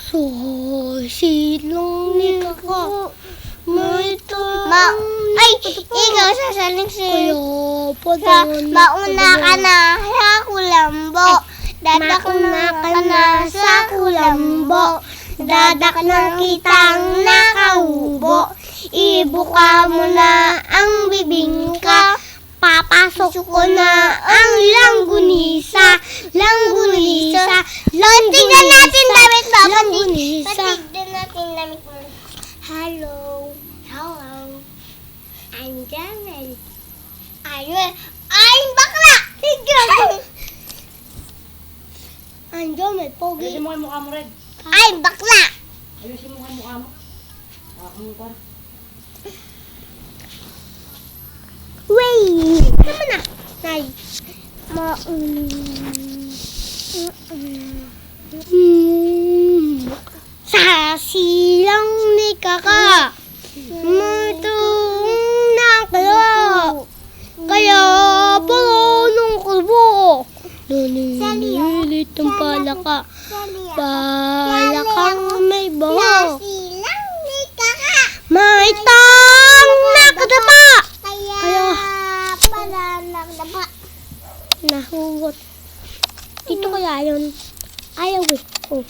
So, silong ni Kaka. May Ay, ikaw sasaling Kaya sa mauna ka na sa kulambo. Dadak na ka na sa kulambo. Dadak na kitang nakahubo. Ibuka mo na ang bibingka. Papasok ko na ang langgunisa. Langgunisa. Tignan natin damit mo. Langgunisa. Tignan natin damit mo. Hello. Hello. I'm Jamel. Ay, bakla! Tignan. Andiyo, may pogi. Ayusin mo yung mukha mo, Red. Ay, bakla! Ayusin mo yung mukha mo. Mukha. Wait! Tama na. Nay. Sa silang ni Kaka. Matong nakalo. Kaya pala nung kalbo. Nanihilit ang palaka. Palakang may baho. Silang ni Kaka. May tang nakatapa. Kaya pala nagdapa. Nahugot. Dito kaya yun. Ayaw eh. Oh.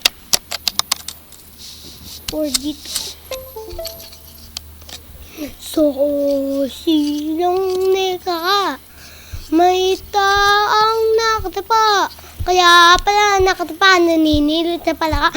Or dito. So, silong ni Kaka. May taang nakatapa. Kaya pala nakatapa. Naninilit na pala ka.